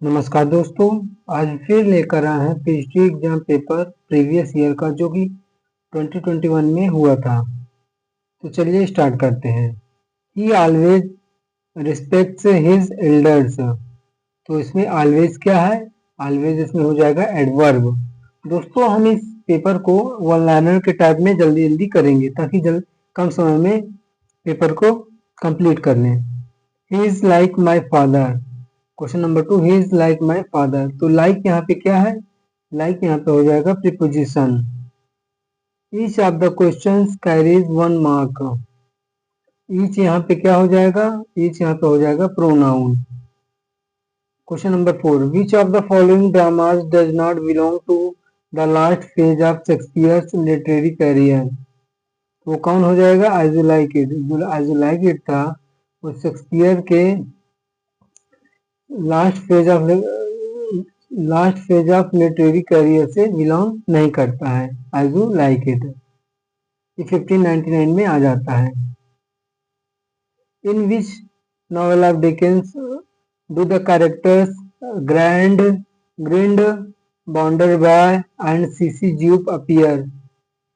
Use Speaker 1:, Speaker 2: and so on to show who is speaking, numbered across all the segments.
Speaker 1: नमस्कार दोस्तों, आज फिर लेकर आए हैं PhD exam paper previous year का जो कि 2021 में हुआ था। तो चलिए स्टार्ट करते हैं। ही ऑलवेज रिस्पेक्ट्स हिज एल्डर्स। तो इसमें ऑलवेज क्या है? ऑलवेज इसमें हो जाएगा एडवर्ब। दोस्तों, हम इस पेपर को वन लाइनर के टाइप में जल्दी जल्दी करेंगे ताकि कम समय में पेपर को कंप्लीट कर लें। He is like my father. Question number 2, he is like my father. तो लाइक यहाँ पे क्या है? लाइक यहाँ पे हो जाएगा preposition. Each of the questions carries 1 mark. Each यहाँ पे क्या हो जाएगा? ईच यहाँ पे हो जाएगा pronoun. Question number 4, which of the following dramas does not belong to the last phase of Shakespeare's literary career. वो कौन हो जाएगा? As You Like It. जो एज यू लाइक इट था वो शेक्सपियर के last phase of literary career से belong नहीं करता है। एज यू लाइक इट ये 1599 में आ जाता है। In which novel of Dickens do the characters Gradgrind, Bounderby and Sissy Jupe appear.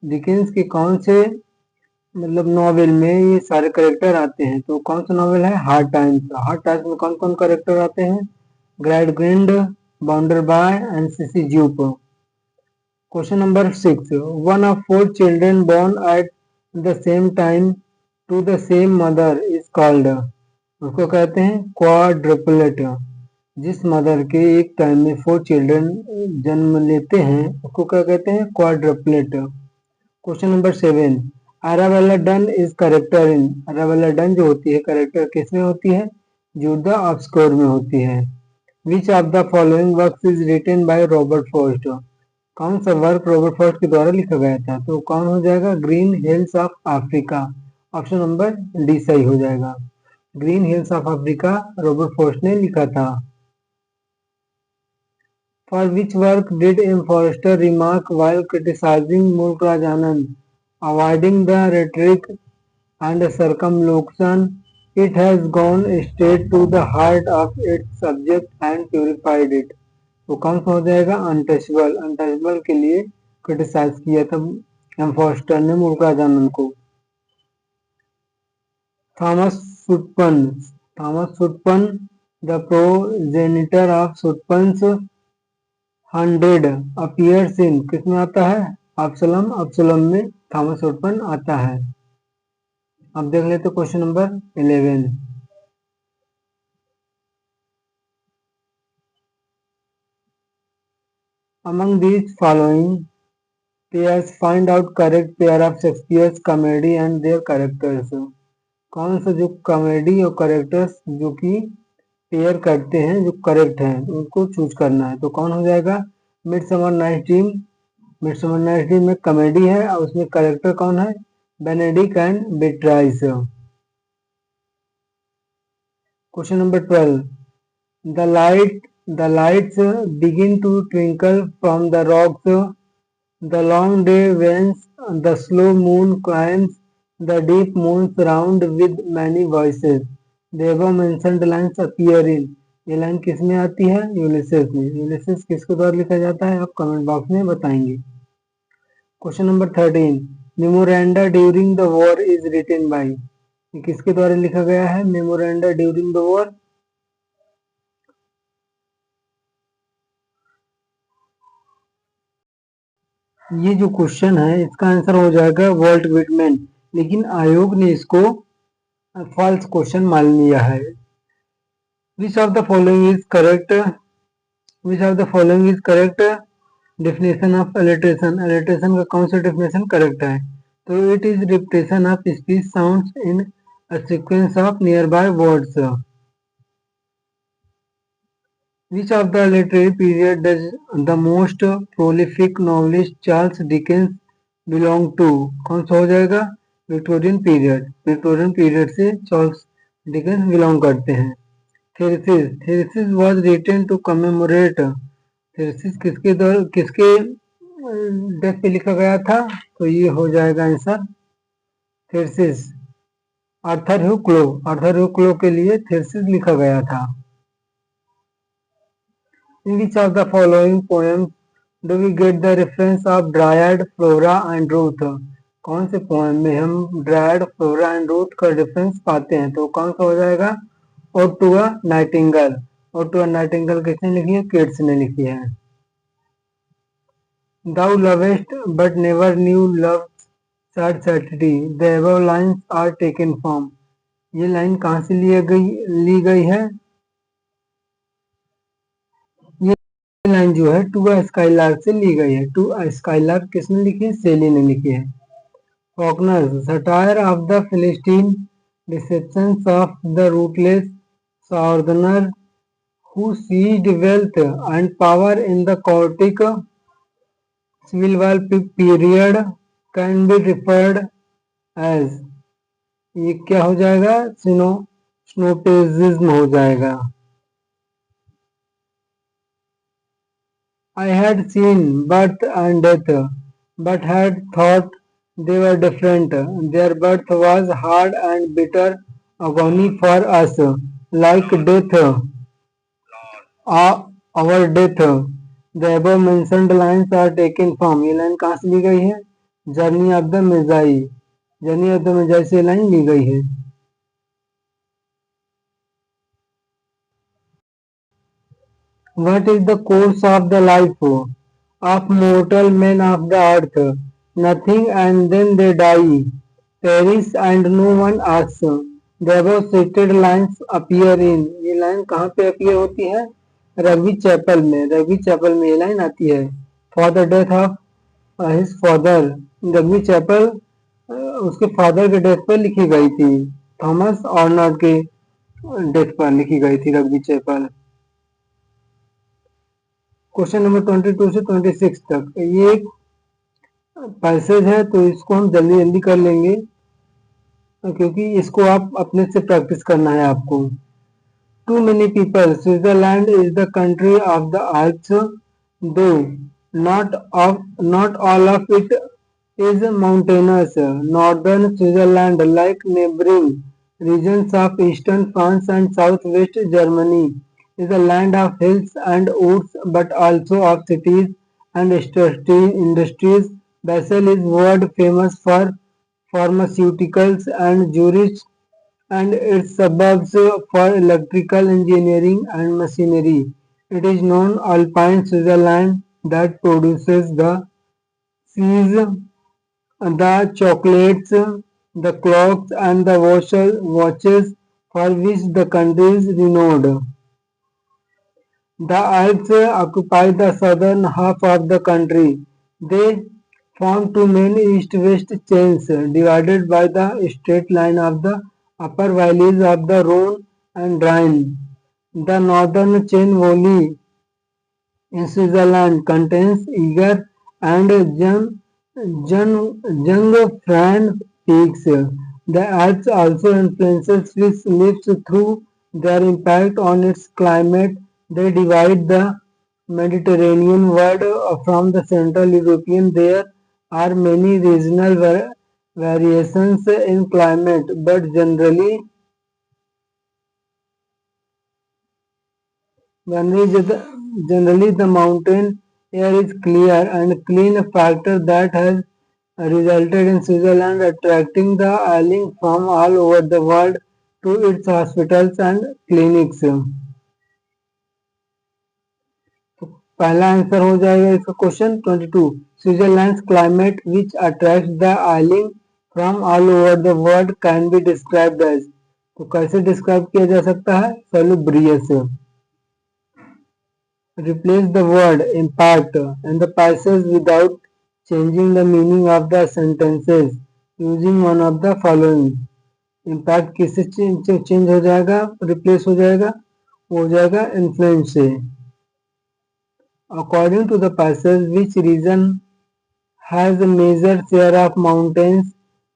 Speaker 1: Dickens के कौन से नॉवेल में ये सारे कैरेक्टर आते हैं? तो कौन सा नॉवेल है? Hard times. हार्ड टाइम्स में कौन कौन कैरेक्टर आते हैं? Gradgrind, Bounderby and Sissy Jupe. Question number 6, one of 4 children born at the same time to the same mother is called। उसको कहते हैं क्वाड्रुपलेट। जिस मदर के एक टाइम में 4 चिल्ड्रन जन्म लेते हैं उसको क्या कहते हैं? Quadruplet. Question number 7, Arabella Donn is character in. Arabella Donn जो होती है करेक्टर किसमें होती है? जुदा ऑब्सक्योर में होती है। Which of the following works is written by Robert Frost. कौन सा वर्क रॉबर्ट फॉस्ट के द्वारा लिखा गया था? तो कौन हो जाएगा? Green hills of Africa. Option number D सही हो जाएगा। Green hills of Africa Robert Frost ने लिखा था। For which work did M Forster remark while criticizing Mulk Raj Anand, avoiding the rhetoric and circumlocution, it has gone straight to the heart of its subject and purified it। तो कौन सा हो जाएगा? Untouchable. Untouchable के लिए क्रिटिसाइज किया था एम फॉरेस्टर ने मुल्कराज आनंद को। Thomas Sutpen. Thomas Sutpen the progenitor of Sutpen's 100 appears in. किसमें आता है? अब्सलम। अब्सलम में थॉमस सुटपन आता है। अब देख लेते question number 11। Among these following pairs find out correct pair of Shakespeare's comedy and their characters। कौन सा जो कॉमेडी और कैरेक्टर्स जो कि पेयर करते हैं जो करेक्ट हैं उनको चूज करना है। तो कौन हो जाएगा? Midsummer Night's Dream. Midsummer Night's Dream में कॉमेडी है और उसमें कैरेक्टर कौन है? Benedick and Beatrice. Question number 12, the lights begin to twinkle from the rocks, the long day wanes, the slow moon climbs, the deep moon surround with many voices, the above mentioned lines appear in। ये line किस में आती है? यूलिसेस में। यूलिसेस किसके द्वारा लिखा जाता है? आप कमेंट बॉक्स में बताएंगे। Question number 13, memoranda during the war is written by. किसके द्वारा लिखा गया है मेमोरेंडा ड्यूरिंग द वॉर? ये जो क्वेश्चन है इसका आंसर हो जाएगा वॉल्ट विटमैन, लेकिन आयोग ने इसको फॉल्स क्वेश्चन मान लिया है। Which of the following is correct? Which of the following is correct definition of alliteration. Alliteration का कौन सा डेफिनेशन करेक्ट है? तो it is repetition of speech sounds in a sequence of near by words. Which of the literary period does the most prolific novelist Charles Dickens belong to? कौन सा हो जाएगा? Victorian period. Victorian period से Charles Dickens belong करते हैं। थेरेसिस। थेरेसिस was written to commemorate। थेरेसिस किसके death पे लिखा गया था? तो ये हो जाएगा आंसर थेरेसिस आर्थर ह्यू क्लो। आर्थर ह्यू क्लो के लिए थेरेसिस लिखा गया था। In which of the following poems do we get the reference of Dryad, Flora and Ruth? कौन से पोएम में हम ड्रायड, फ्लोरा एंड रूथ का डिफरेंस पाते हैं? तो कौन सा हो जाएगा? Ode to a Nightingale. Ode to a Nightingale किसने लिखी है? किट्स ने लिखी है। Thou lovest but never knew love's sad sanctity. The above lines are taken from। ये लाइन कहाँ से ली गई है? ये लाइन जो है टू अ स्काईलार्क से ली गई है। टू अ स्काईलार्क किसने लिखी है? सेली ने लिखी है। Faulkner's satire of the Philistine deceptions of the ruthless southerner who seized wealth and power in the chaotic civil war period can be referred as। ये क्या हो जाएगा? स्नोटेजिज्म हो जाएगा। I had seen birth and death, but had thought they were different. Their birth was hard and bitter agony for us, like death, our death। The above mentioned lines are taken from। ये line कहाँ से ली गई है? Journey of the Magi. Journey of the Magi से लाइन ली गई है। What is the course of the life of mortal men of the earth? Nothing, and then they die, perish, and no one asks। The above cited lines appear in। ये line कहाँ पे appear होती है? Rugby Chapel में। Rugby Chapel में ये line आती है। For the death of his father. Rugby Chapel उसके फादर के डेथ पर लिखी गई थी। थॉमस ऑर्नल्ड के डेथ पर लिखी गई थी रग्बी चैपल। क्वेश्चन नंबर 22 से 26 तक ये एक पैसेज है, तो इसको हम जल्दी जल्दी कर लेंगे क्योंकि इसको आप अपने से प्रैक्टिस करना है आपको। To many people Switzerland is the country of the Alps, though not all of it is mountainous। Northern Switzerland, like neighboring regions of eastern France and southwest Germany, is a land of hills and woods, but also of cities and industries। Basel is world famous for pharmaceuticals and Zurich and its suburbs for electrical engineering and machinery. It is known Alpine Switzerland that produces the cheese, the chocolates, the clocks, and the watches for which the country is renowned। The Alps occupy the southern half of the country. They form two main east-west chains divided by the straight line of the upper valleys of the Rhone and Rhine। The northern chain valley in Switzerland contains Eger and Jungfrau peaks। The Alps also influences Swiss lives through their impact on its climate। They divide the Mediterranean world from the Central European। There are many regional variations in climate, but generally the mountain air is clear and clean, a factor that has resulted in Switzerland attracting the ailing from all over the world to its hospitals and clinics। तो पहला answer हो जाएगा इसका question 22। Switzerland climate which attract the ailing from all over the world can be described as. तो कैसे describe किया जा सकता है? Salubrious. Replace the word impact in the passage without changing the meaning of the sentences using one of the following। impact किससे change हो जाएगा, replace हो जाएगा? वो हो जाएगा इन्फ्लुएंस से। According to the passage, which region has a major share of mountains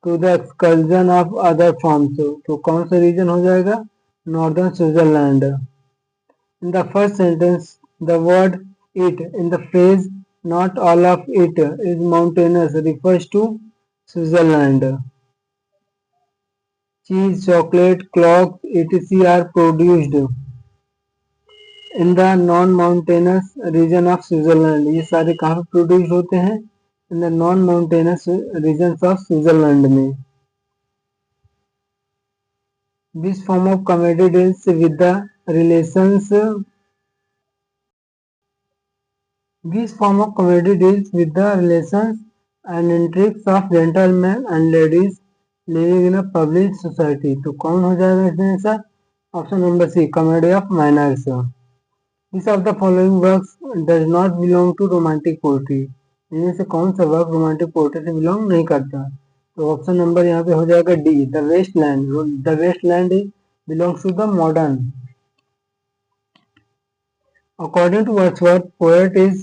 Speaker 1: to the exclusion of other forms? तो कौन सा रीजन हो जाएगा? Northern Switzerland. In the first sentence, the word it in the phrase not all of it is mountainous refers to Switzerland। Cheese, chocolate, clocks, etc. are produced in the non mountainous region of Switzerland, ये सारे कहाँ पे produce होते हैं? In the non mountainous region of Switzerland में। This form of comedy deals with the relations This form of comedy deals with the relations and intrigues of gentlemen and ladies living in a public society। तो कौन हो जाएगा इसमें answer? Option number C, comedy of manners. Which of the following works does not belong to romantic poetry? इनमें से कौन सा work romantic poetry से बिलोंग नहीं करता? तो ऑप्शन नंबर यहाँ पे हो जाएगा D, the Waste Land. The Waste Land belongs to the modern. According to Wordsworth, poet is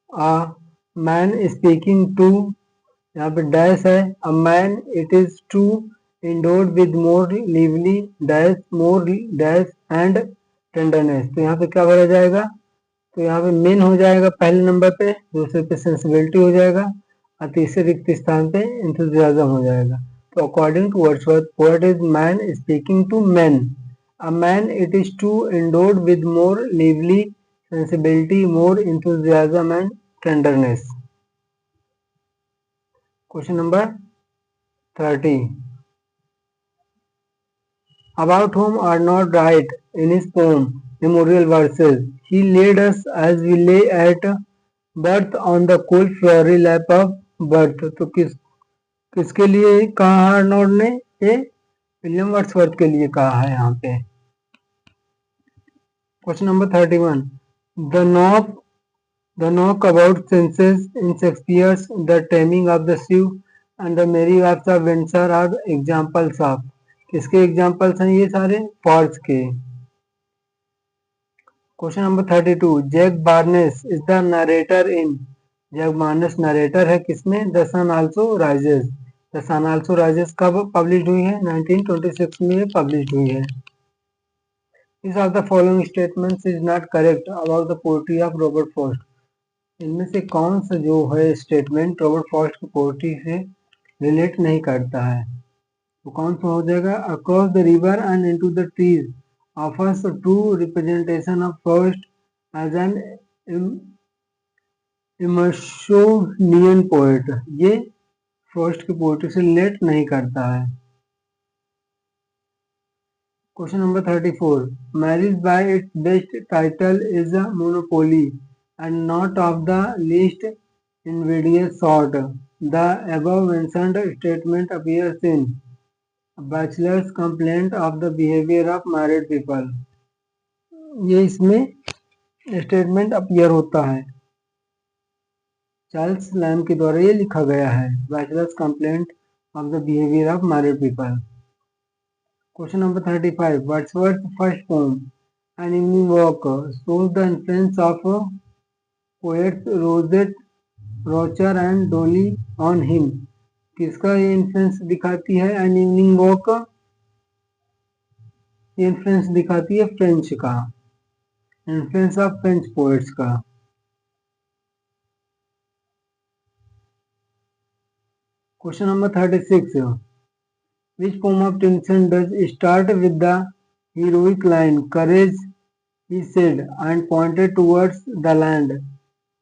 Speaker 1: a man speaking to, यहाँ पे डैश है, a man it is to endowed with more lively dash more dash and tenderness। तो यहाँ पे क्या भरा जाएगा? तो यहाँ पे मेन हो जाएगा पहले नंबर पे, दूसरे पे सेंसिबिलिटी हो जाएगा और तीसरे रिक्त स्थान पे एंथुजियाज्म हो जाएगा। तो according to Wordsworth, poet is man speaking to man, a man it is to endowed with more lively sensibility, more enthusiasm and tenderness। Question number 30. About whom Arnaud write in his poem Memorial Verses, he laid us as we lay at birth on the cool flowery lap of birth। तो किसके लिए कहा है Arnold ने? ये William Wordsworth के लिए कहा है यहाँ पे। Question number 31. The knock about senses in Shakespeare's The Taming of the Shrew and The Merry Wives of Windsor are examples of, किसके एग्जाम्पल्स हैं ये सारे? फॉर्स के। Question number 32. Jack Barnes is the narrator in, Jack Barnes narrator है किसमें? The Sun Also Rises. The Sun Also Rises कब publish हुई है? 1926 में पब्लिश हुई है। Which of the following statements is not correct about the poetry of Robert Frost? इनमें से कौन सा जो है स्टेटमेंट रॉबर्ट फ्रॉस्ट की पोएट्री से रिलेट नहीं करता है? तो कौन सा हो जाएगा? Across the river and into the trees offers a true representation of Frost as an Emersonian poet. ये फ्रॉस्ट की पोएट्री से रिलेट नहीं करता है। Question number 34. Marriage by its best title is a monopoly and not of the least invidious sort. The above mentioned statement appears in A Bachelor's Complaint of the Behavior of Married People। ये इसमें statement appear होता है, Charles lamb के द्वारा ये लिखा गया है, bachelors complaint of the behaviour of married people. Question number 35. Wordsworth's first poem, An Evening Walk, shows the influence of poets Rosette, Rocher and Dolly on him। किसका ये इन्फ्लुएंस दिखाती है? An Evening Walk ये influence दिखाती है French का, influence of French poets का। Question number 36. Which poem of Tennyson does start with the heroic line "Courage," he said, and pointed towards the land?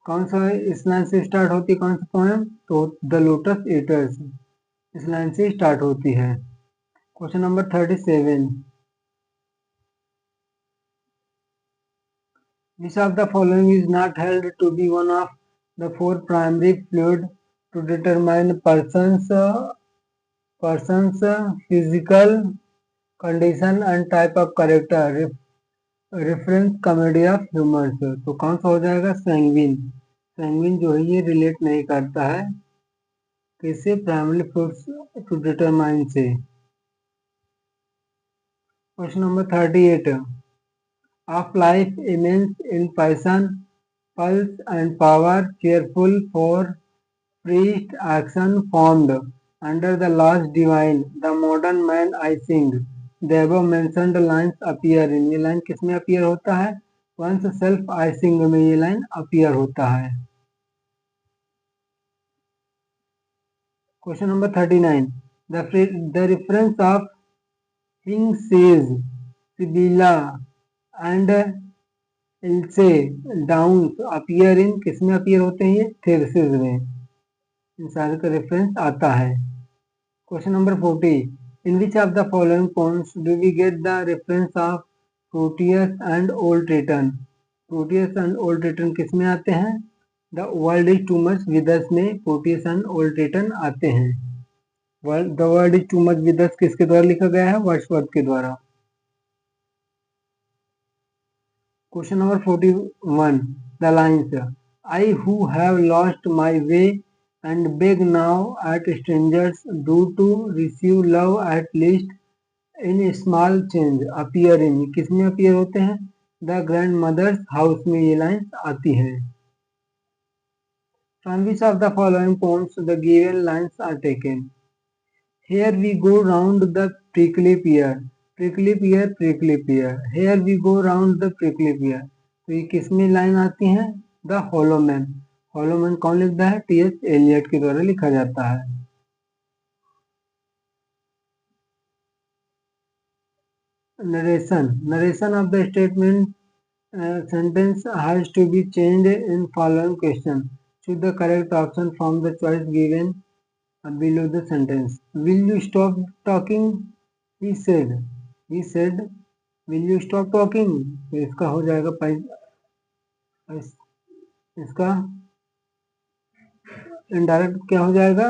Speaker 1: कौन सा इस लाइन से स्टार्ट होती है? कौन सा पोएम? तो द लोटस ईटर्स इस लाइन से स्टार्ट होती है। Question number 37. Which of the following is not held to be one of the four primary fluid to determine person's physical condition and type of character? Reference comedy of humours. तो कौन सा हो जाएगा? Sanguine. Sanguine जो है ये relate नहीं करता है किससे? प्राइमरी फ्रूट्स टू डिटरमाइन से। Question number 38. Of life immense in passion pulse and power careful for priest action formed under the lost divine the modern man I sing the above mentioned lines appear in. ये line किसमें appear होता है? Once self I सिंग में ये line appear होता है। Question number 39. The reference of hing sage Sibylla and Ilse Downs appear in, किसमें appear होते हैं ये? थेसिस में। इन सारे का रेफरेंस आता है। Question number 40, in which of the following poems do we get the reference of Proteus and old Triton? Proteus and old Triton किसमें आते हैं? The world is too much with us में Proteus and old Triton आते हैं। The world is too much with us किसके द्वारा लिखा गया है? वर्ड्सवर्थ के द्वारा। Question number 41, the lines I who have lost my way and beg now at strangers do to receive love at least in small change appear in, किसमें appear होते हैं? द ग्रैंड मदर्स हाउस में ये lines आती है। From which of the following poems the given lines are taken? Here we go round the prickly pear, prickly pear, prickly pear, here we go round the prickly pear, तो ये किसमें line आती हैं? The hollow man. Hollow man कौन लिखता है? T S Eliot के द्वारा लिखा जाता है। Narration of the statement sentence has to be changed in following question. Choose the correct option from the choice given below the sentence. Will you stop talking? He said. He said, will you stop talking? तो इसका हो जाएगा इसका indirect क्या हो जाएगा?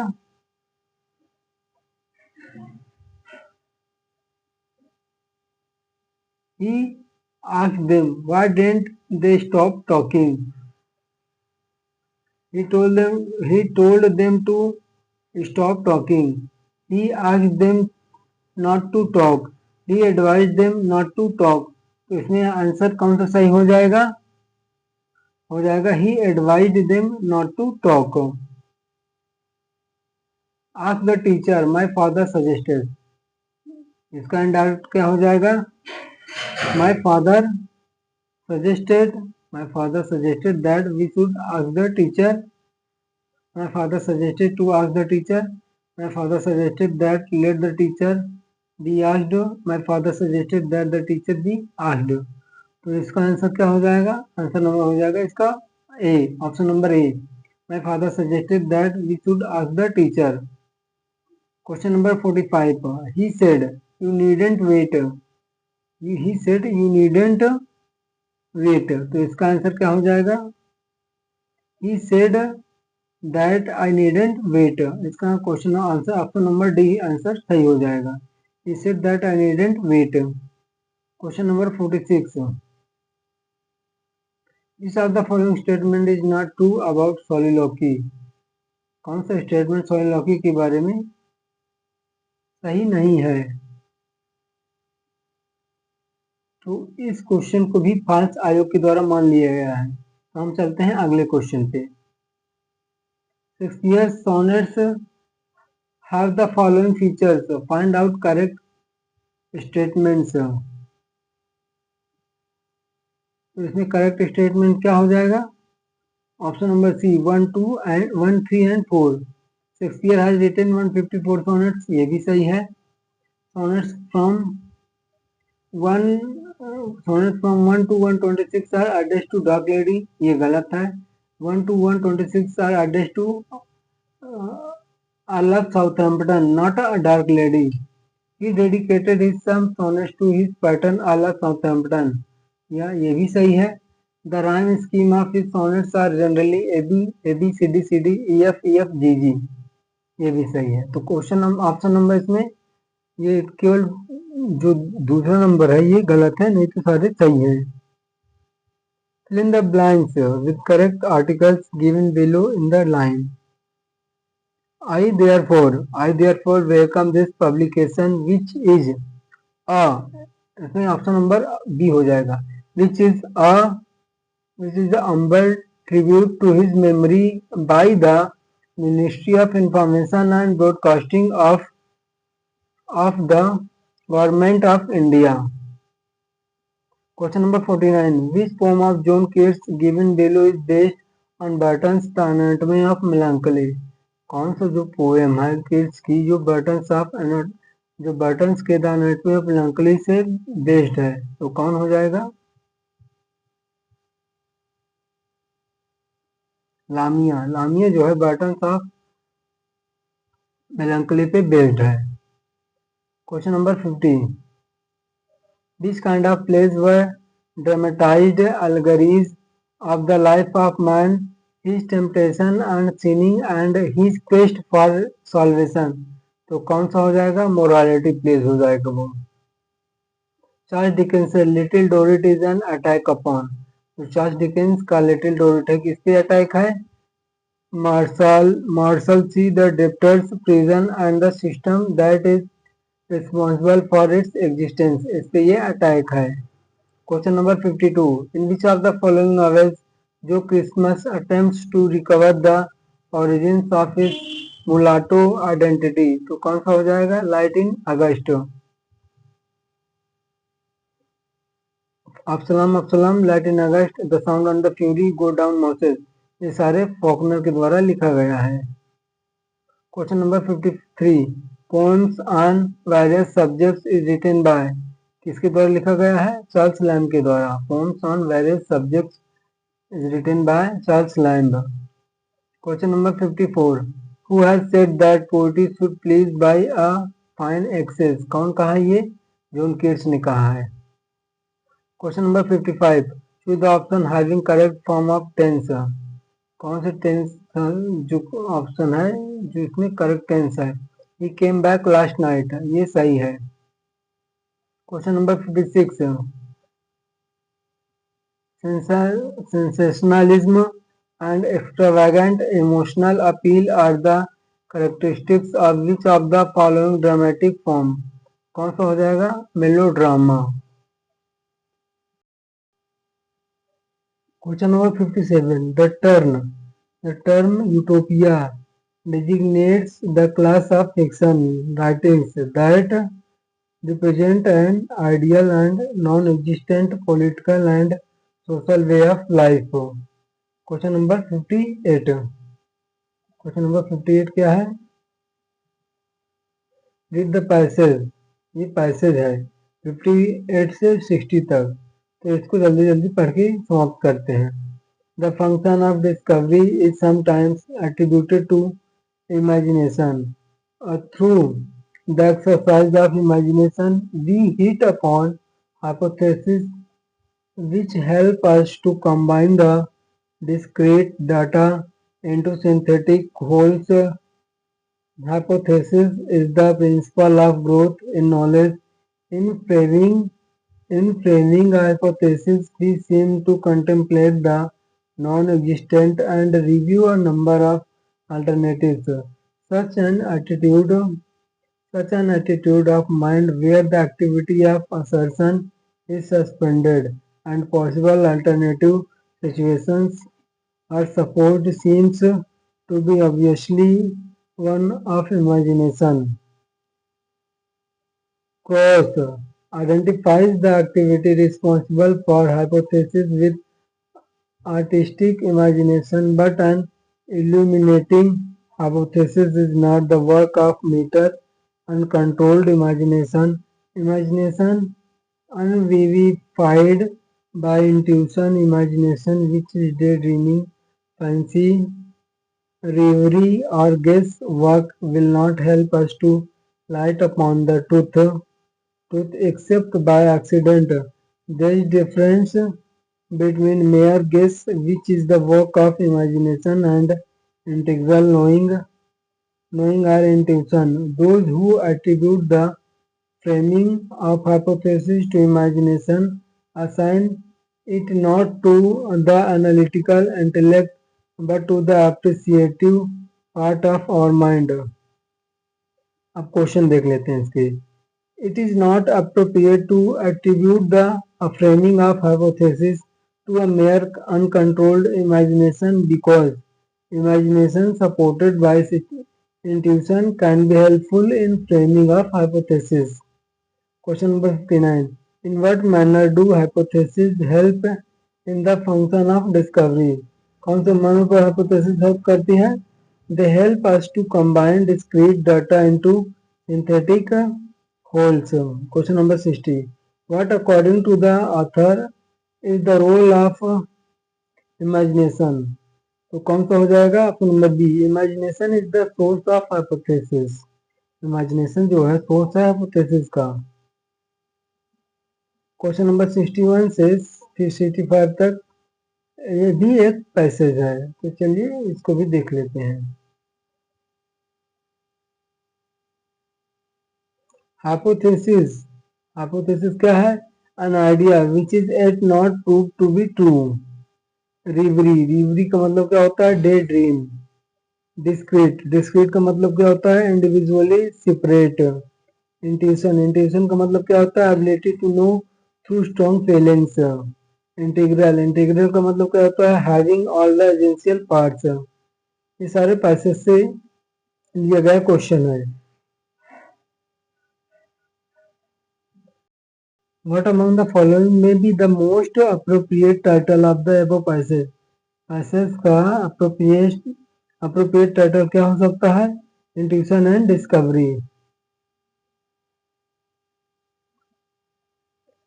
Speaker 1: He asked them, why didn't they stop talking? He told them to stop talking. He asked them not to talk. He advised them not to talk. तो इसमें आंसर कौन सा सही हो जाएगा? हो जाएगा he advised them not to talk. Ask the teacher, my father suggested. इसका इंडायरेक्ट क्या हो जाएगा? My father suggested that we should ask the teacher. My father suggested to ask the teacher. My father suggested that let the teacher be asked. My father suggested that the teacher be asked. तो इसका answer क्या हो जाएगा? Answer number हो जाएगा इसका A, option number A. My father suggested that we should ask the teacher. Question number 45, he said you needn't wait. He said you needn't wait, तो इसका आंसर क्या हो जाएगा? He said that I needn't wait. इसका question answer option number D answer सही हो जाएगा। He said that I needn't wait. Question number 46, Which of the following statement is not true about soliloquy? कौन सा statement soliloquy के बारे में सही नहीं है? तो इस क्वेश्चन को भी फ्रांस आयोग के द्वारा मान लिया गया है। तो हम चलते हैं अगले क्वेश्चन पे। Shakespeare's sonnets have the following features, find out correct statements. तो इसमें करेक्ट स्टेटमेंट क्या हो जाएगा? Option number C 1, 2 and 1, 3 and 4। Shakespeare has written 154 sonnets, ये भी सही है। Sonnets from 1 to 126 are addressed to dark lady, ये गलत है। 1 to 126 are addressed to Olaf Southampton, not a dark lady. He dedicated his some sonnets to his patron Olaf Southampton, या ये भी सही है। The rhyme scheme of his sonnets are generally AB, AB, CD, CD, EF, EF, GG, ये भी सही है। तो क्वेश्चन ऑप्शन नंबर इसमें ये केवल जो दूसरा नंबर है ये गलत है, नहीं तो सारे सही है। Fill in the blanks with correct articles given below in the line. I therefore welcome this publication which is a, इसमें ऑप्शन नंबर बी हो जाएगा, which is the humble tribute to his memory by the Ministry of Information and Broadcasting of the Government of India. Question number 49, which poem of John Keats given below is based on Burton's The Anatomy of Melancholy? कौन सा जो poem है kits की जो Burton's के the anatomy of melancholy से based है, तो कौन हो जाएगा? लामिया, लामिया जो है बर्टन ऑफ मेलंकली पे बेस्ड है। Question number 50, this kind of plays were dramatised allegories of the life of man, his temptation and sinning and his quest for salvation। तो कौन सा हो जाएगा, मोरालिटी प्लेज हो जाएगा वो। चार्ल्स डिकेंस से Little Dorrit is an attack upon, तो चार्ल्स डिकेंस का लिटिल डोरिट है किस पे अटैक है, Marshalsea the debtors prison and the system that is responsible for its existence, इस पे ये अटैक है। Question number 52, in which of the following novels Joe Christmas attempts to recover the origins of his mulatto identity, तो कौन सा हो जाएगा, light in August. Absalom light in August, the sound on the fury, go down Moses, ये सारे Faulkner के द्वारा लिखा गया है। Question number 53, poems on various subjects is written by, किसके द्वारा लिखा गया है, चार्ल्स लैम्ब के द्वारा। Poems on various subjects is written by Charles Lamb. Question number 54, who has said that poetry should please by a fine excess, कौन कहा है ये, जॉन कीट्स ने कहा है। Question number 55, choose the option having correct form of tense, कौन से tense जो ऑप्शन है जो इसमें करेक्ट टेंस है, he came back last night, ये सही है। Question number 56, sensationalism and extravagant emotional appeal are the characteristics of which of the following dramatic form, कौन सा हो जाएगा, melodrama. Question number 57, the term utopia designates the class of fiction writings that represent an ideal and non-existent political and social way of life। Question number 58, question number 58 क्या है, read the passage, ये passage है 58 से 60 तक, तो इसको जल्दी जल्दी पढ़ के समाप्त करते हैं। The function of discovery is sometimes attributed to imagination. Through the exercise of imagination, we hit upon hypotheses which help us to combine the discrete data into synthetic wholes. Hypothesis is the principle of growth in knowledge. In framing a hypothesis, we seem to contemplate the non-existent and review a number of alternatives. Such an attitude of mind where the activity of assertion is suspended and possible alternative situations are supposed seems to be obviously one of imagination. Cross identifies the activity responsible for hypothesis with artistic imagination, but an illuminating hypothesis is not the work of mere uncontrolled imagination. Imagination unvivified by intuition, imagination which is daydreaming, fancy, reverie, or guesswork will not help us to light upon the truth except by accident. There is difference between mere guess, which is the work of imagination, and integral knowing our intuition. Those who attribute the framing of hypothesis to imagination assign it not to the analytical intellect but to the appreciative part of our mind। अब question देख लेते हैं इसके। It is not appropriate to attribute the framing of hypothesis to a mere uncontrolled imagination because imagination supported by intuition can be helpful in framing of hypothesis। Question number 59. In what manner do hypotheses help in the function of discovery? कौन से मानों पर hypothesis help करती है? They help us to combine discrete data into synthetic wholes। Question number 60. What according to the author is the role of imagination? तो कौन सा हो जाएगा? Option number B, imagination is the source of hypothesis. Imagination जो है source है hypothesis का। Question number 61 से 65 तक ये भी एक पैसेज है, तो चलिए इसको भी देख लेते हैं। हाइपोथेसिस, हाइपोथेसिस क्या है? An idea which is yet not proved to be true. Reverie, reverie का मतलब क्या होता है? Day dream. डिस्क्रीट, डिस्क्रीट का मतलब क्या होता है? Individually separate. इंट्यूशन, इंट्यूशन का मतलब क्या होता है? Ability to know through strong feelings. Integral, integral का मतलब क्या होता है? Having all the essential parts. ये सारे पैसेज से लिया गया क्वेश्चन है। What among the following may be the most appropriate title of the above passage? Passage का appropriate title क्या हो सकता है? Intuition and discovery.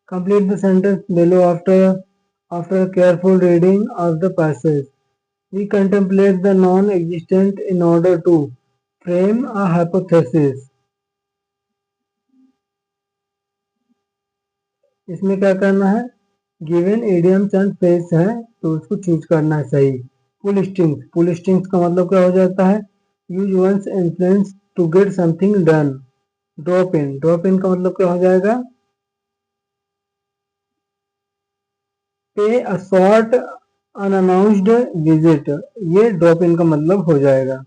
Speaker 1: Complete the sentence below after careful reading of the passage. We contemplate the non-existent in order to frame a hypothesis. इसमें क्या करना है? Given idioms and phrase है तो उसको चूज करना है सही। पुल स्ट्रिंग्स, पुल स्ट्रिंग्स का मतलब क्या हो जाता है? Use one's influence to get something done. Drop in, drop in का मतलब क्या हो जाएगा? Pay a short unannounced visit, ये ड्रॉप इन का मतलब हो जाएगा।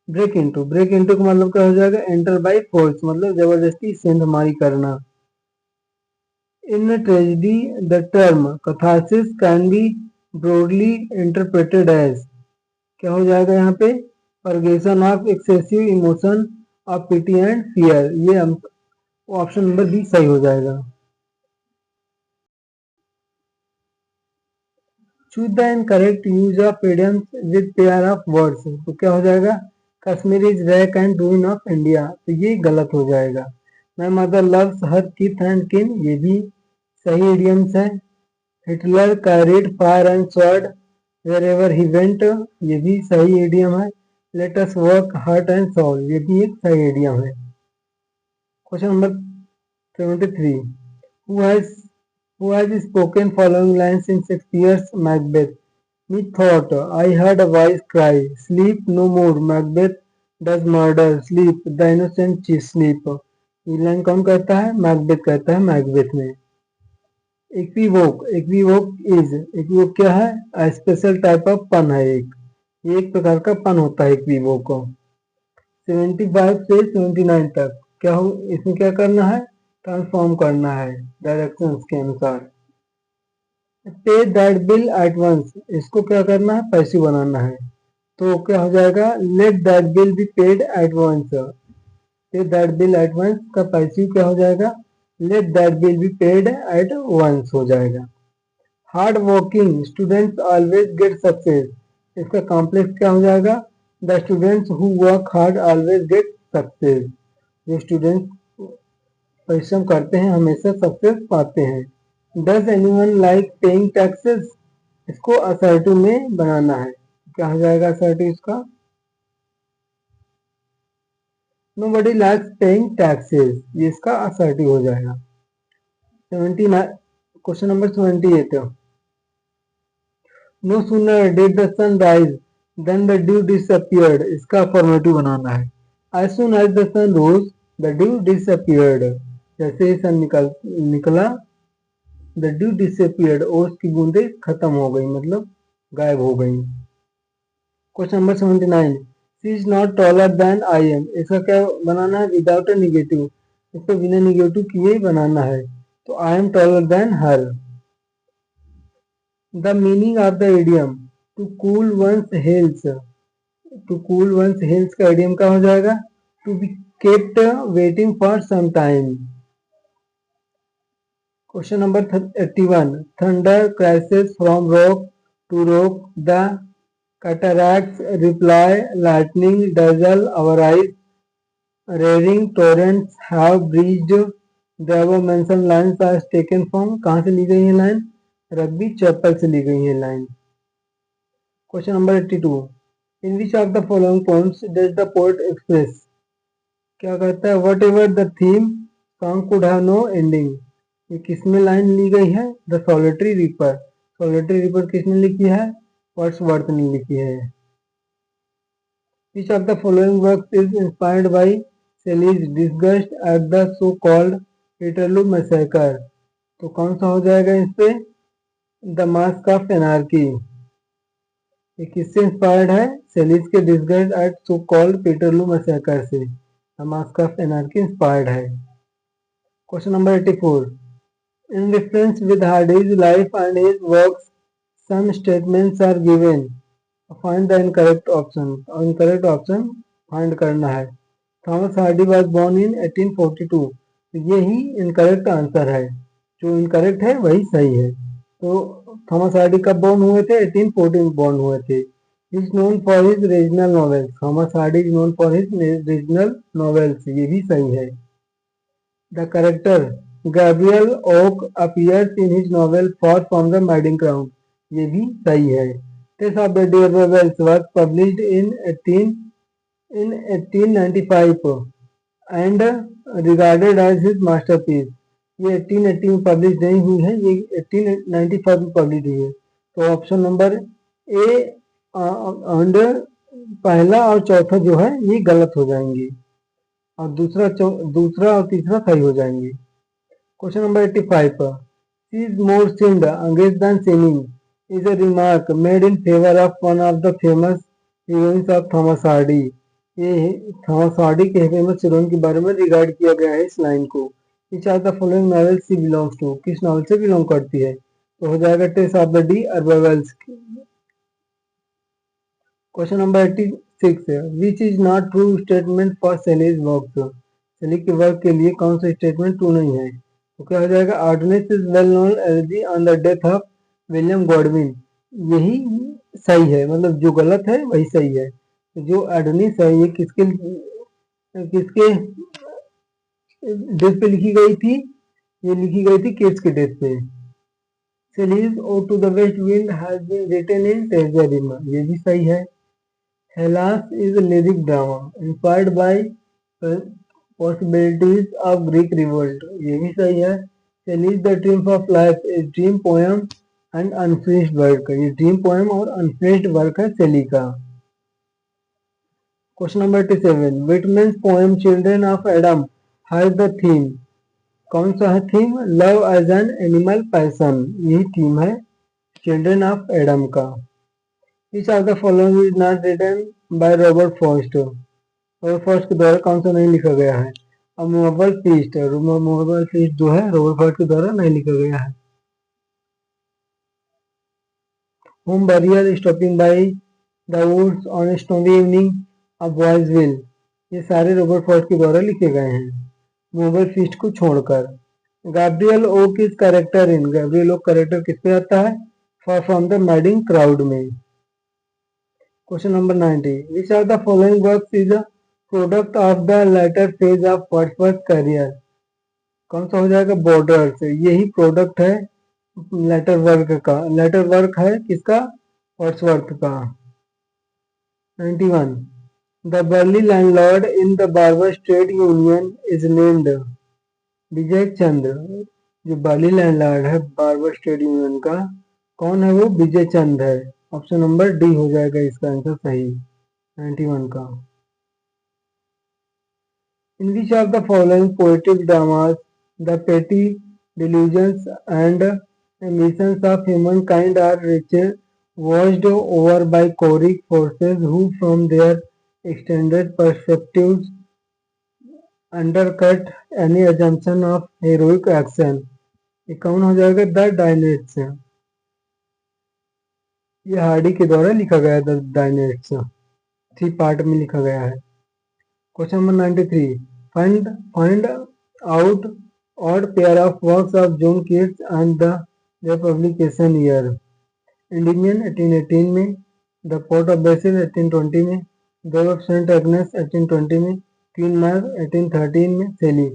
Speaker 1: ब्रेक इनटू, ब्रेक इनटू का मतलब क्या हो जाएगा? एंटर बाय फोर्स, मतलब जबरदस्ती सेंधमारी करना। In tragedy, the term catharsis can be broadly interpreted as, क्या हो जाएगा यहाँ पे? Purgation of excessive emotion of pity and fear. ये ऑप्शन नंबर बी सही हो जाएगा। Choose the incorrect use of idioms with pair of words, तो क्या हो जाएगा? Kashmir is rack and ruin of India, तो ये गलत हो जाएगा। माई मदर लव्स हर किथ एंड किन, ये भी सही इडियम्स है। Hitler carried fire and sword wherever he went, ये भी सही इडियम है। Let us work heart and soul, ये भी एक सही इडियम है। Question number 73, who has spoken following lines in Shakespeare's Macbeth? Methought I heard a voice cry, sleep no more, Macbeth does murder, sleep, the innocent sleep। ये line कौन कहता है? Macbeth कहता है मैकबेथ में। इक्विवोक, इक्विवोक क्या है? स्पेशल टाइप ऑफ पन है एक, ये एक प्रकार का पन होता है इक्विवोक। 75 से 79 तक क्या हो? इसमें क्या करना है? ट्रांसफॉर्म करना है डायरेक्शंस के अनुसार। पे दैट बिल एट वंस, इसको क्या करना है? पैसिव बनाना है, तो क्या हो जाएगा? Let that bill be paid at once. Pay that bill at once का पैसिव क्या हो जाएगा? Let that bill be paid at once हो जाएगा। Hard working students always get success, इसका कॉम्प्लेक्स क्या हो जाएगा? The students who work hard always get success, जो स्टूडेंट्स परिश्रम करते हैं हमेशा सक्सेस पाते हैं। Does anyone like paying taxes, इसको असर्टिव में बनाना है, क्या हो जाएगा असर्टिव इसका? नोबडी लाइक्स पेइंग टैक्सेस, ये इसका असर्टिव हो जाएगा। 79, question number 78, no sooner did the sun rise than the dew disappeared, इसका अफर्मेटिव बनाना है। As soon as the sun rose the dew disappeared, जैसे ही सन निकला द ड्यू डिसअपियर्ड, ओस की बूंदे खत्म हो गई, मतलब गायब हो गई। Question number 79, she is not taller than I am, इसका क्या बनाना है? विदाउट ए निगेटिव, इसको बिना निगेटिव किए ही बनाना है, तो I am taller than her. The meaning of the idiom to cool one's health, to cool one's health का इडियम क्या हो जाएगा? To be kept waiting for some time. Question number 81, thunder crashes from rock to rock, the cataracts reply, lightning dazzle our eyes, roaring torrents have breached the above mentioned lines are taken from, कहाँ से ली गई है line? Rugby chapel से ली गई है line. Question number 82, in which of the following poems does the poet express, क्या कहता है, whatever the theme song could have no ending, ये किसमें लाइन ली गई है, the solitary reaper, solitary reaper किसने लिखी है, वर्ड्सवर्थ ने लिखी है। Which of the following works is inspired by Shelley's disgust at the so called Peterloo massacre, तो कौन सा हो जाएगा इस पे, द मास्क ऑफ एनार्की, ये किससे इंस्पायर्ड है, शेलीज के disgust at so called Peterloo massacre से, the mask of anarchy inspired है। Question number 84, in reference with Hardy's life and his works, some statements are given. Find the incorrect option. और incorrect option find करना है। Thomas Hardy was born in 1842. तो ये ही incorrect answer है, जो incorrect है वही सही है। तो थॉमस हार्डी कब बॉर्न हुए थे, 1814 बॉर्न हुए थे। He is known for his regional novels. Thomas Hardy is known for his regional novels. ये भी सही है। The character Gabriel Oak appears in his novel Far from the Madding Crowd. ये भी सही है। Tales of the Dear Wells was published in 1895 and regarded as his masterpiece. ये 1880 में पब्लिश नहीं हुई है, ये 1895 में पब्लिश हुई है। तो ऑप्शन नंबर ए एंड पहला और चौथा जो है ये गलत हो जाएंगे, और दूसरा और तीसरा सही हो जाएंगे। Question number 85, she is more sinned अंग्रेज than sinning is a remark made in favour of one of the famous heroines of Thomas Hardy, ये थॉमस हार्डी के फेमस हीरोइन के बारे में रिगार्ड किया गया है इस लाइन को। Which are the following novel she belongs to, किस नॉवल से बिलोंग करती है, तो हो जाएगा Tess of the d'Urbervilles. Question number 86, which is not true statement for Shelley's works, Shelley के वर्क के लिए कौन सा स्टेटमेंट ट्रू नहीं है, तो क्या हो जाएगा, Adonais is well known elegy on the death of William Godwin, यही सही है, मतलब जो गलत है वही सही है। तो जो एडोनिस है ये किसके डेथ पे लिखी गई थी, ये लिखी गई थी केट्स के डेथ पे। Shelley's ode to the west wind has been written in terza rima, ये भी सही है। Hellas is a lyric drama inspired by possibilities of Greek revolt, ये भी सही है। Shelley's The Triumph of Life is dream poem and unfinished work, ये dream poem और अनफिनिश्ड वर्क है शेली का। Question number 87, Whitman's poem children of Adam has the theme, कौन सा है theme, love as an animal passion, यही theme है children of Adam का। Which of the following is not written by Robert Frost? Robert Frost के द्वारा कौन सा नहीं लिखा गया है, अब मूवेबल फीस्ट, मूवेबल फीस्ट जो है रॉबर्ट फ्रॉस्ट के द्वारा नहीं लिखा गया है। Home burial, stopping by the woods on snowy evening of Boysville, ये सारे रॉबर्ट फ्रॉस्ट के द्वारा लिखे गए हैं मूवेबल फीस्ट को छोड़कर। Gabriel Oak is character in, Gabriel Oak character किस पे आता है, far from the madding crowd में। Question number 90, which are the following works is a product of the later phase of Wordsworth career, कौन सा हो जाएगा, बॉर्डर्स, यही प्रोडक्ट है लेटर वर्क का, लेटर वर्क है किसका, वर्ड्सवर्थ का। 91, the burly landlord in the barber's trade union is named, Vijay चंद्र, जो बर्ली लैंडलॉर्ड है बार्बर्स ट्रेड यूनियन का कौन है, वो विजय चंद है। ऑप्शन नंबर डी हो जाएगा इसका आंसर सही, 91 का। In which of the following poetic dramas the petty delusions and ambitions of human kind are watched over by choric forces who from their extended perspectives undercut any assumption of heroic action, ये कौन हो जाएगा, the डायनेट्स, ये Hardy के द्वारा लिखा गया है, द डायनेट्स 3 पार्ट में लिखा गया है। Question number 93, find out odd pair of works of John Keats and the publication year, Indian 1818 में, द पोर्ट ऑफ बेसिल 1820 में, द ऑफ सेंट एग्नेस 1820 में, क्वीन मैग 1813 में, शेली,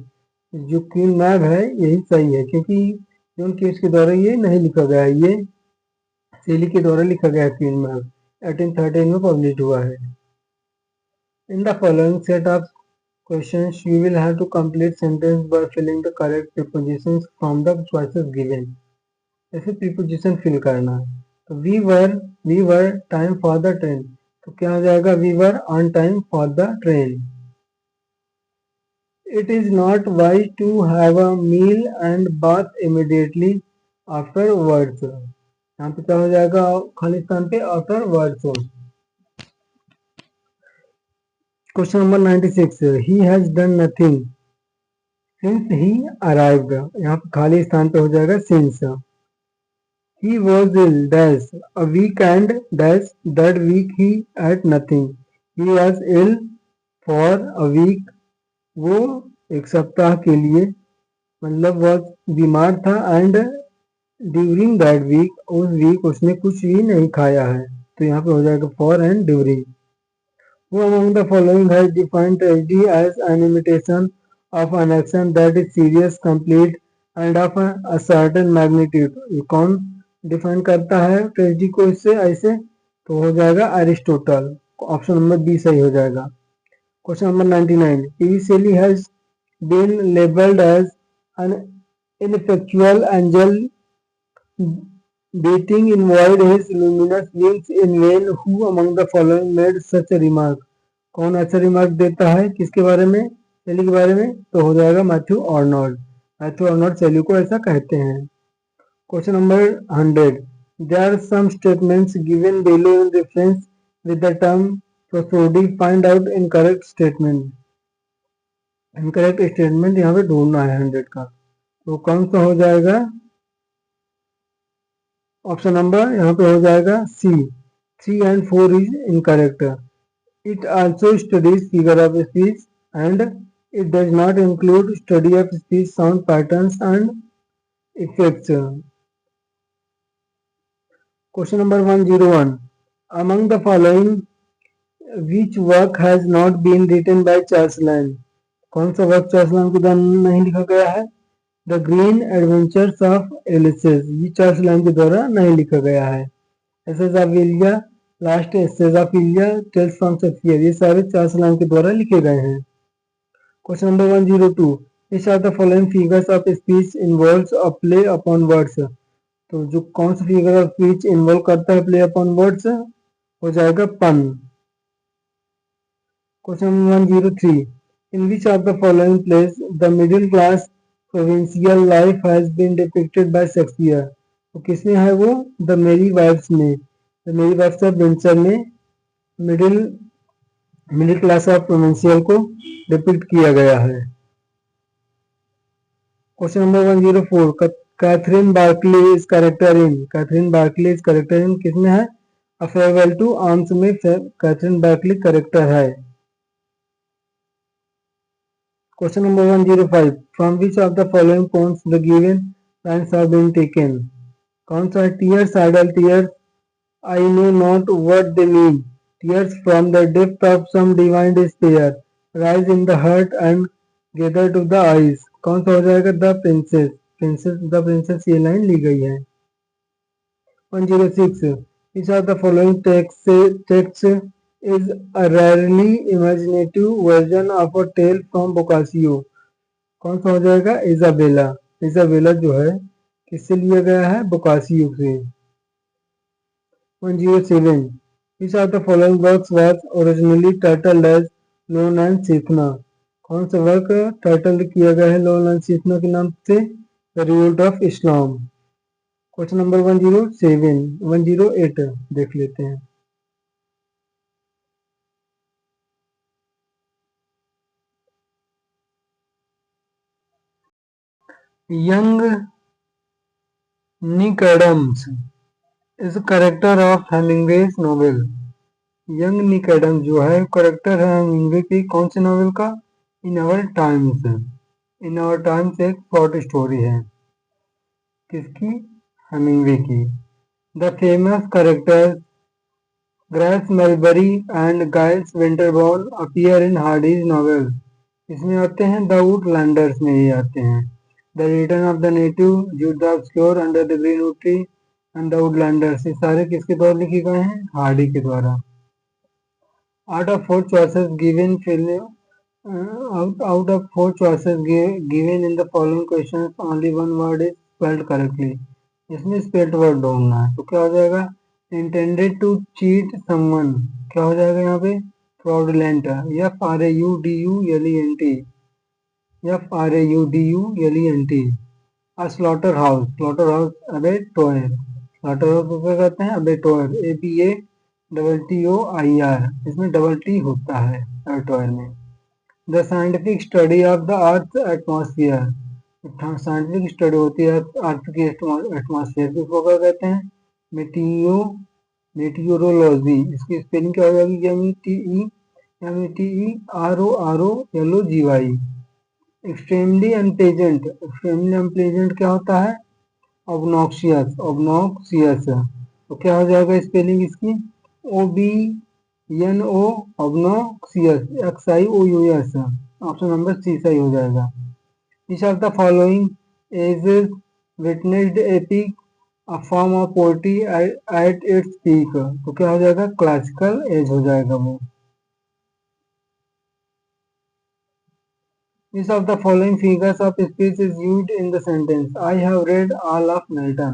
Speaker 1: जो क्वीन मैग है यही सही है क्योंकि जॉन कीट्स के द्वारा ये नहीं लिखा गया है, ये शेली के द्वारा लिखा गया है क्वीन मैग, 1813 में पब्लिश हुआ है। In the following set of questions you will have to complete sentence by filling the correct prepositions from the choices given. ऐसे preposition fill करना है। तो we were time for the train, तो क्या हो जाएगा we were on time for the train. It is not wise to have a meal and bath immediately afterwards. यहाँ पे क्या हो जाएगा खाली स्थान पे afterwards. Question number 96. He has done nothing since he arrived. यहाँ पे खाली स्थान पे हो जाएगा since. He was ill dash a week and dash that week he had nothing. He was ill for a week. वो एक सप्ताह के लिए मतलब वो बीमार था and during that week उस week उसने कुछ भी नहीं खाया है, तो यहाँ पे हो जाएगा for and during. Who among the following has defined tragedy as an imitation of an action that is serious, complete and of a certain magnitude? ये कौन डिफाइन करता है ट्रेजिडी को इससे ऐसे? तो हो जाएगा एरिस्टोटल. ऑप्शन नंबर बी सही हो जाएगा. Question number 99. TV Shelley has been labelled as an ineffectual angel beating in void his luminous wings in vain. Who among the following made such a remark? कौन ऐसा remark देता है किसके बारे में? शेली के बारे में. तो हो जाएगा मैथ्यू आर्नोल्ड. मैथ्यू आर्नोल्ड शेली को ऐसा कहते हैं. Question number 100. There are some statements given below in reference with the term prosody. Find out incorrect statement. Incorrect statement यहाँ पे ढूंढना है 100 का. तो कौन सा हो जाएगा? ऑप्शन नंबर यहाँ पे हो जाएगा सी. 3 and 4 is incorrect. It also studies figure of speech and it does not include study of speech sound patterns and effects. Question number 101. Among the following, which work has not been written by Charles Lamb? कौन सा work Charles Lamb के द्वारा नहीं लिखा गया है? The green adventures of Ulysses. ये Charles Lamb के द्वारा नहीं लिखा गया है. Essays of Elia, last essays of Elia, tales from Shakespeare, ये सारे चार्ल्स लैम्ब के द्वारा लिखे गए हैं. Question number 102. Which of the following figures of speech involves a play upon words? तो जो कौन सा फिगर ऑफ स्पीच इन्वॉल्व करता है प्ले अपॉन वर्ड्स? हो जाएगा pun. Question number 103. In which of the following place the middle class provincial life has been depicted by Shakespeare? तो किसमें है वो? द मेरी वाइफ्स में. The Merry Wives of Windsor में मिडिल क्लास ऑफ प्रोविंशियल को depict किया गया है. Question number 104. Catherine Barkley is character in. Catherine Barkley is character in किसमें है? अ फेयरवेल टू आर्म्स में कैथरीन बार्कले कैरेक्टर है. Question number 105. From which of the following poems the given lines have been taken? कौन सा? Tears idle tears, I know not what they mean, tears from the depth of some divine despair, rise in the heart and gather to the eyes. कौन सा हो जाएगा? The Princess. The Princess ये line ली गई है. 106. Each of the following texts is a rarely imaginative version of a tale from Boccaccio. कौन सा हो जाएगा? इजाबेला. इजाबेला जो है किससे लिया गया है? बोकासियो से. 107. Each of the following works was originally titled as loan and सीखना. कौन सा वर्क टाइटल किया गया है लोन एंड सीखना के नाम से? The revolt of Islam. Question number 108 देख लेते हैं. Young Nick Adams is character of Hemingway's novel. Young Nick Adams जो है कैरेक्टर है हेमिंगवे की कौन से नॉवेल का? In our times. In our times एक शॉर्ट स्टोरी है. किसकी? हेमिंगवे की. The famous characters Grace Melbury and Giles Winterborne appear in Hardy's novel. इसमें आते हैं द वुडलैंडर्स में ही आते हैं. The return of the native, Jude the obscure, under the greenwood tree and the Woodlanders, ये सारे किसके द्वारा लिखे गए हैं? हार्डी के द्वारा। Out of four choices given out of four choices given in the following questions, only one word is spelled correctly. इसमें स्पेल्ड वर्ड ढूंढना है, तो क्या हो जाएगा? इंटेंडेड टू चीट समवन, क्या हो जाएगा यहाँ पे? Fraudulent, FRAUDULENT, FRAUDULENT। Slaughterhouse, slaughterhouse abattoir, slaughterhouse को क्या कहते हैं? अबेटोयर, ABATTOIR, इसमें डबल टी होता है अबेटोयर में। The scientific study of the earth atmosphere, scientific study होती है अर्थ की एटमॉस्फेयर की, उसको क्या कहते हैं? मेटियोरोलॉजी, इसकी स्पेलिंग क्या हो जाएगी? METEROROLOGY। Extremely unpleasant, extremely unpleasant क्या होता है? ऑब्नॉक्सियस, ऑब्नॉक्सियस, तो क्या हो जाएगा स्पेलिंग इसकी? OBNO, obnoxious, XIOUS, option number C सही हो जाएगा। Each of the following ages witnessed a peak, a form of poetry at its peak, तो क्या हो जाएगा? क्लासिकल एज हो जाएगा वो। Each of the following figures of speech is used in the sentence, I have read all of Milton,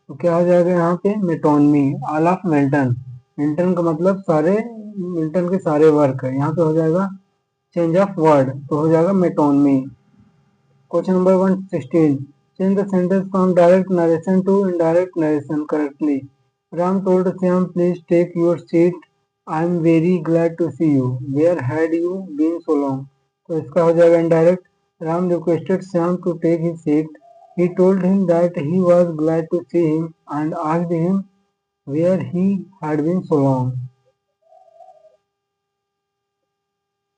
Speaker 1: तो क्या हो जाएगा यहाँ पे? Metonymy, all of Milton, Milton का मतलब सारे, मिल्टन के सारे वर्क है, यहाँ पे हो जाएगा चेंज ऑफ वर्ड, तो हो जाएगा metonymy. Question number 116, change the sentence from direct narration to indirect narration correctly. Ram told Shyam please take your seat, I am very glad to see you, where had you been so long, तो इसका हो जाएगा indirect. Ram requested Shyam to take his seat, he told him that he was glad to see him and asked him where he had been so long।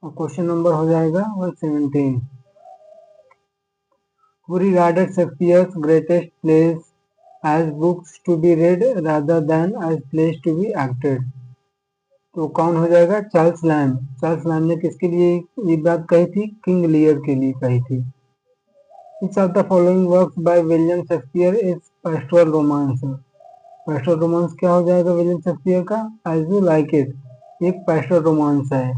Speaker 1: और question number हो जाएगा 117, who regarded Shakespeare's greatest plays as books to be read rather than as plays to be acted, तो कौन हो जाएगा? Charles lamb. Charles lamb ने किसके लिए ये बात कही थी? किंग लियर के लिए कही थी। Which of the following works by William Shakespeare is pastoral romance? pastoral romance क्या हो जाएगा विलियम शेक्सपियर का? As You Like It, एक pastoral romance है।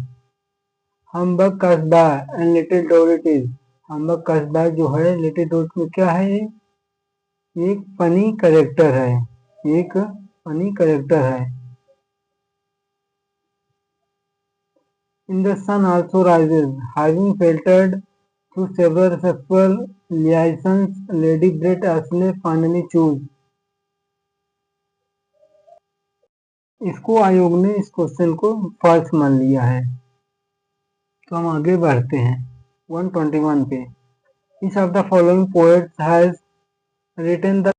Speaker 1: Humbug Casbah and Little Dorrit, Humbug Casbah जो है लिटिल डोरिट में क्या है? ये एक फनी करेक्टर है, एक फनी करेक्टर है। In the Sun Also Rises, having filtered through several sexual liaisons, Lady Brett Ashley finally chose, इसको आयोग ने इस क्वेश्चन को फॉल्स मान लिया है। तो हम आगे बढ़ते हैं 121 पे। Each of the following poets has written the